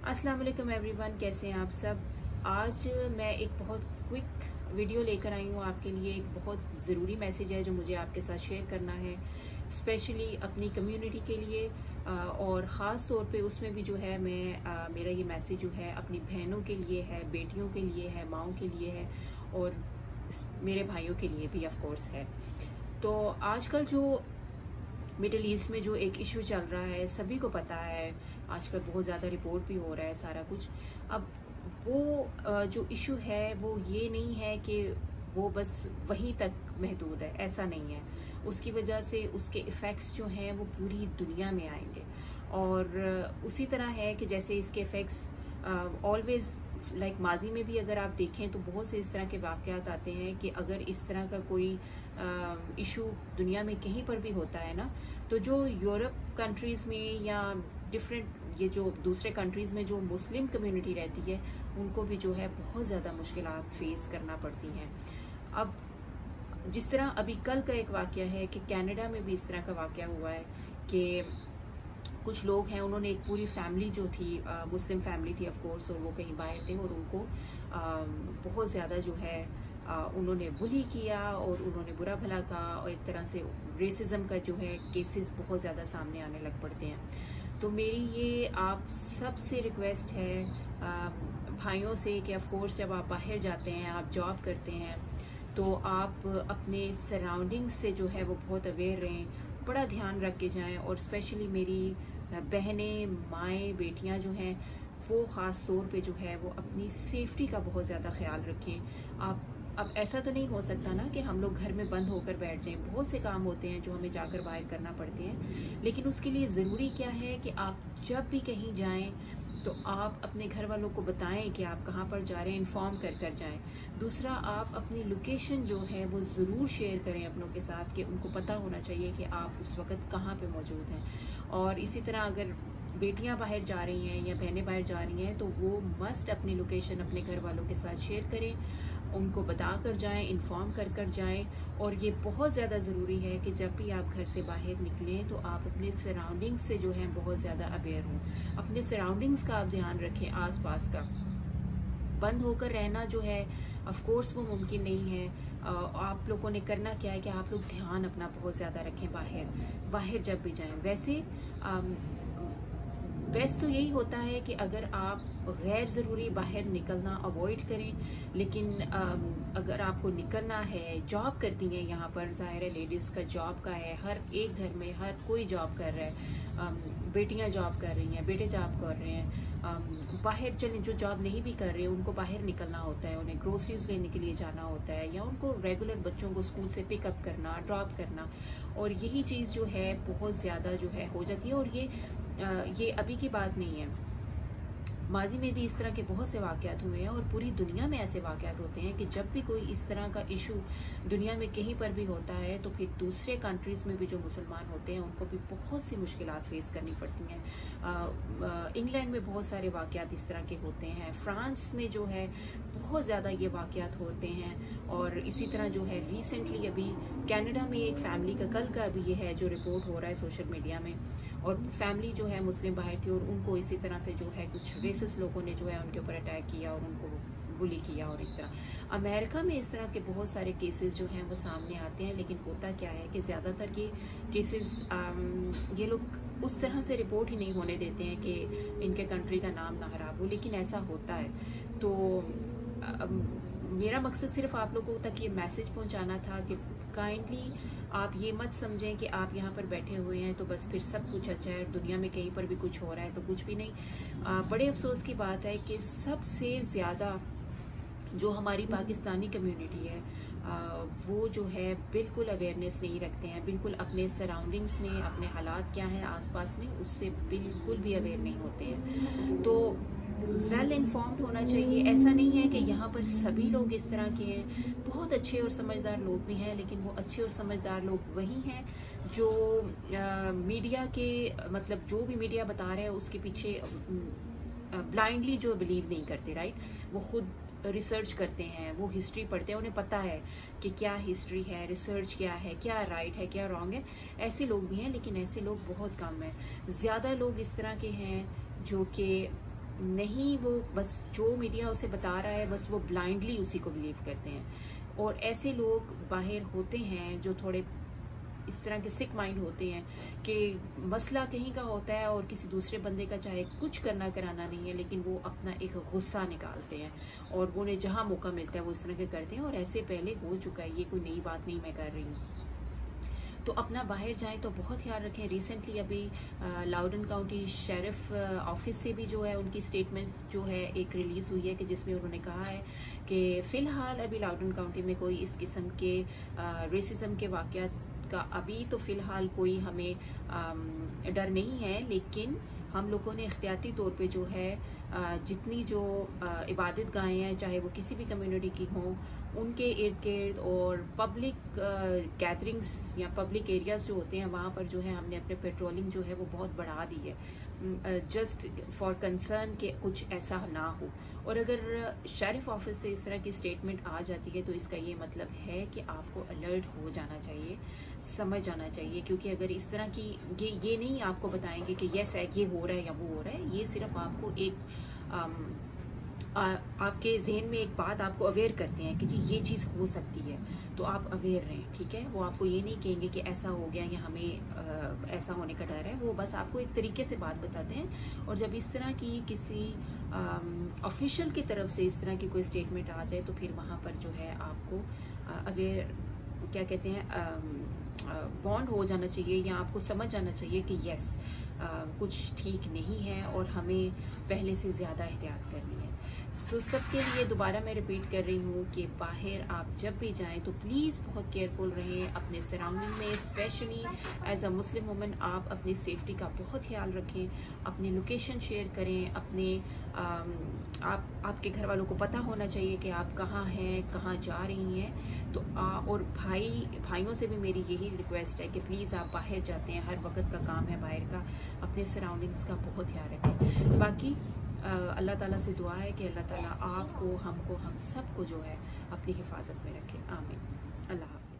अस्सलाम वालेकुम एवरीवन, कैसे हैं आप सब। आज मैं एक बहुत क्विक वीडियो लेकर आई हूँ आपके लिए। एक बहुत ज़रूरी मैसेज है जो मुझे आपके साथ शेयर करना है, स्पेशली अपनी कम्युनिटी के लिए और ख़ास तौर पे उसमें भी जो है मेरा ये मैसेज जो है अपनी बहनों के लिए है, बेटियों के लिए है, माँओं के लिए है और मेरे भाइयों के लिए भी ऑफ कोर्स है। तो आजकल जो मिडिल ईस्ट में जो एक इशू चल रहा है, सभी को पता है, आजकल बहुत ज़्यादा रिपोर्ट भी हो रहा है सारा कुछ। अब वो जो इशू है वो ये नहीं है कि वो बस वहीं तक महदूद है, ऐसा नहीं है। उसकी वजह से उसके इफ़ेक्ट्स जो हैं वो पूरी दुनिया में आएंगे और उसी तरह है कि जैसे इसके इफ़ेक्ट्स ऑलवेज लाइक माजी में भी अगर आप देखें तो बहुत से इस तरह के वाक़यात आते हैं कि अगर इस तरह का कोई इशू दुनिया में कहीं पर भी होता है ना, तो जो यूरोप कंट्रीज़ में या डिफरेंट ये जो दूसरे कंट्रीज़ में जो मुस्लिम कम्युनिटी रहती है उनको भी जो है बहुत ज़्यादा मुश्किलात फेस करना पड़ती हैं। अब जिस तरह अभी कल का एक वाक़या है कि कनाडा में भी इस तरह का वाक़या हुआ है कि कुछ लोग हैं, उन्होंने एक पूरी फैमिली जो थी मुस्लिम फैमिली थी ऑफ कोर्स, और वो कहीं बाहर थे और उनको बहुत ज़्यादा जो है उन्होंने बुली किया और उन्होंने बुरा भला कहा और एक तरह से रेसिज्म का जो है केसेस बहुत ज़्यादा सामने आने लग पड़ते हैं। तो मेरी ये आप सब से रिक्वेस्ट है भाइयों से कि ऑफ कोर्स जब आप बाहर जाते हैं, आप जॉब करते हैं, तो आप अपने सराउंडिंग्स से जो है वो बहुत अवेयर रहें, बड़ा ध्यान रख के जाएं। और स्पेशली मेरी बहनें, माएँ, बेटियां जो हैं वो ख़ास तौर पे जो है वो अपनी सेफ्टी का बहुत ज़्यादा ख्याल रखें। आप अब ऐसा तो नहीं हो सकता ना कि हम लोग घर में बंद होकर बैठ जाएं, बहुत से काम होते हैं जो हमें जाकर बाहर करना पड़ते हैं। लेकिन उसके लिए ज़रूरी क्या है कि आप जब भी कहीं जाएं तो आप अपने घर वालों को बताएं कि आप कहाँ पर जा रहे हैं, इन्फॉर्म कर जाएं। दूसरा, आप अपनी लोकेशन जो है वो ज़रूर शेयर करें अपनों के साथ कि उनको पता होना चाहिए कि आप उस वक़्त कहाँ पे मौजूद हैं। और इसी तरह अगर बेटियां बाहर जा रही हैं या बहनें बाहर जा रही हैं तो वो मस्ट अपनी लोकेशन अपने घर वालों के साथ शेयर करें, उनको बता कर जाएँ, इन्फॉर्म कर जाएँ। और ये बहुत ज़्यादा ज़रूरी है कि जब भी आप घर से बाहर निकलें तो आप अपने सराउंडिंग्स से जो है बहुत ज़्यादा अवेयर हों। अपने सराउंडिंग्स का आप ध्यान रखें, आसपास का। बंद होकर रहना जो है ऑफ कोर्स वो मुमकिन नहीं है। आप लोगों ने करना क्या है कि आप लोग ध्यान अपना बहुत ज़्यादा रखें बाहर जब भी जाएं। वैसे बेस्ट तो यही होता है कि अगर आप गैर ज़रूरी बाहर निकलना अवॉइड करें, लेकिन अगर आपको निकलना है, जॉब करती हैं यहाँ पर, ज़ाहिर है लेडीज़ का जॉब का है, हर एक घर में हर कोई जॉब कर रहा है, बेटियाँ जॉब कर रही हैं, बेटे जॉब कर रहे हैं, बाहर चलें, जो जॉब नहीं भी कर रहे हैं उनको बाहर निकलना होता है, उन्हें ग्रोसरीज लेने के लिए जाना होता है या उनको रेगुलर बच्चों को स्कूल से पिकअप करना, ड्रॉप करना, और यही चीज़ जो है बहुत ज़्यादा जो है हो जाती है। और ये अभी की बात नहीं है, माजी में भी इस तरह के बहुत से वाक़यात हुए हैं और पूरी दुनिया में ऐसे वाक़यात होते हैं कि जब भी कोई इस तरह का इशू दुनिया में कहीं पर भी होता है तो फिर दूसरे कंट्रीज़ में भी जो मुसलमान होते हैं उनको भी बहुत सी मुश्किलात फेस करनी पड़ती हैं। इंग्लैंड में बहुत सारे वाक़यात इस तरह के होते हैं, फ्रांस में जो है बहुत ज़्यादा ये वाक़यात होते हैं। और इसी तरह जो है रिसेंटली अभी कनाडा में एक फैमिली का, कल का अभी ये है जो रिपोर्ट हो रहा है सोशल मीडिया में, और फैमिली जो है मुस्लिम बाहर थी और उनको इसी तरह से जो है कुछ रेसिस्ट लोगों ने जो है उनके ऊपर अटैक किया और उनको बुली किया। और इस तरह अमेरिका में इस तरह के बहुत सारे केसेस जो हैं वो सामने आते हैं। लेकिन होता क्या है कि ज़्यादातर ये केसेस ये लोग उस तरह से रिपोर्ट ही नहीं होने देते हैं कि इनके कंट्री का नाम ना खराब हो, लेकिन ऐसा होता है। तो मेरा मकसद सिर्फ आप लोगों तक ये मैसेज पहुंचाना था कि काइंडली आप ये मत समझें कि आप यहाँ पर बैठे हुए हैं तो बस फिर सब कुछ अच्छा है, दुनिया में कहीं पर भी कुछ हो रहा है तो कुछ भी नहीं। बड़े अफसोस की बात है कि सबसे ज़्यादा जो हमारी पाकिस्तानी कम्युनिटी है वो जो है बिल्कुल अवेयरनेस नहीं रखते हैं, बिल्कुल अपने सराउंडिंग्स में अपने हालात क्या हैं आसपास में उससे बिल्कुल भी अवेयर नहीं होते हैं। तो वेल इन्फॉर्म्ड होना चाहिए। ऐसा नहीं है कि यहाँ पर सभी लोग इस तरह के हैं, बहुत अच्छे और समझदार लोग भी हैं, लेकिन वो अच्छे और समझदार लोग वही हैं जो मीडिया के मतलब जो भी मीडिया बता रहे हैं उसके पीछे ब्लाइंडली जो बिलीव नहीं करते, राइट। वो खुद रिसर्च करते हैं, वो हिस्ट्री पढ़ते हैं, उन्हें पता है कि क्या हिस्ट्री है, रिसर्च क्या है, क्या राइट है, क्या रॉन्ग है। ऐसे लोग भी हैं लेकिन ऐसे लोग बहुत कम हैं। ज़्यादा लोग इस तरह के हैं जो कि नहीं, वो बस जो मीडिया उसे बता रहा है बस वो ब्लाइंडली उसी को बिलीव करते हैं। और ऐसे लोग बाहर होते हैं जो थोड़े इस तरह के सिक माइंड होते हैं कि मसला कहीं का होता है और किसी दूसरे बंदे का चाहे कुछ करना कराना नहीं है, लेकिन वो अपना एक गुस्सा निकालते हैं और उन्हें जहाँ मौका मिलता है वो इस तरह के करते हैं। और ऐसे पहले हो चुका है, ये कोई नई बात नहीं मैं कर रही हूँ। तो अपना बाहर जाएं तो बहुत ख्याल रखें। रिसेंटली अभी लाउडन काउंटी शेरिफ ऑफिस से भी जो है उनकी स्टेटमेंट जो है एक रिलीज़ हुई है कि जिसमें उन्होंने कहा है कि फ़िलहाल अभी लाउडन काउंटी में कोई इस किस्म के रेसिज्म के वाक़यात का अभी तो फ़िलहाल कोई हमें डर नहीं है, लेकिन हम लोगों ने इख्तियाती तौर पे जो है जितनी जो इबादत गाहें हैं चाहे वो किसी भी कम्युनिटी की हों उनके इर्द गिर्द और पब्लिक गैदरिंग्स या पब्लिक एरियाज जो होते हैं वहाँ पर जो है हमने अपने पेट्रोलिंग जो है वो बहुत बढ़ा दी है, जस्ट फॉर कंसर्न कि कुछ ऐसा ना हो। और अगर शेरिफ ऑफिस से इस तरह की स्टेटमेंट आ जाती है तो इसका ये मतलब है कि आपको अलर्ट हो जाना चाहिए, समझ जाना चाहिए, क्योंकि अगर इस तरह की ये नहीं आपको बताएंगे कि यस है ये हो रहा है या वो हो रहा है, ये सिर्फ आपको एक आपके जहन में एक बात आपको अवेयर करते हैं कि जी ये चीज़ हो सकती है, तो आप अवेयर रहें, ठीक है। वो आपको ये नहीं कहेंगे कि ऐसा हो गया या हमें ऐसा होने का डर है, वो बस आपको एक तरीके से बात बताते हैं। और जब इस तरह की किसी ऑफिशियल की तरफ से इस तरह की कोई स्टेटमेंट आ जाए तो फिर वहाँ पर जो है आपको अवेयर क्या कहते हैं बॉन्ड हो जाना चाहिए या आपको समझ जाना चाहिए कि यस कुछ ठीक नहीं है और हमें पहले से ज़्यादा एहतियात करनी है। सो सबके लिए दोबारा मैं रिपीट कर रही हूँ कि बाहर आप जब भी जाएं तो प्लीज़ बहुत केयरफुल रहें अपने सराउंडिंग में, specially as a Muslim woman आप अपनी सेफ्टी का बहुत ख्याल रखें, अपनी लोकेशन शेयर करें, अपने आपके घर वालों को पता होना चाहिए कि आप कहाँ हैं, कहाँ जा रही हैं। तो और भाइयों से भी मेरी यही रिक्वेस्ट है कि प्लीज़ आप बाहर जाते हैं, हर वक्त का काम है बाहर का, अपने सराउंडिंग्स का बहुत ख्याल रखें। बाकी अल्लाह ताला से दुआ है कि अल्लाह ताला आपको, हमको, हम सबको जो है अपनी हिफाजत में रखे। आमीन। अल्लाह हाफ़िज़।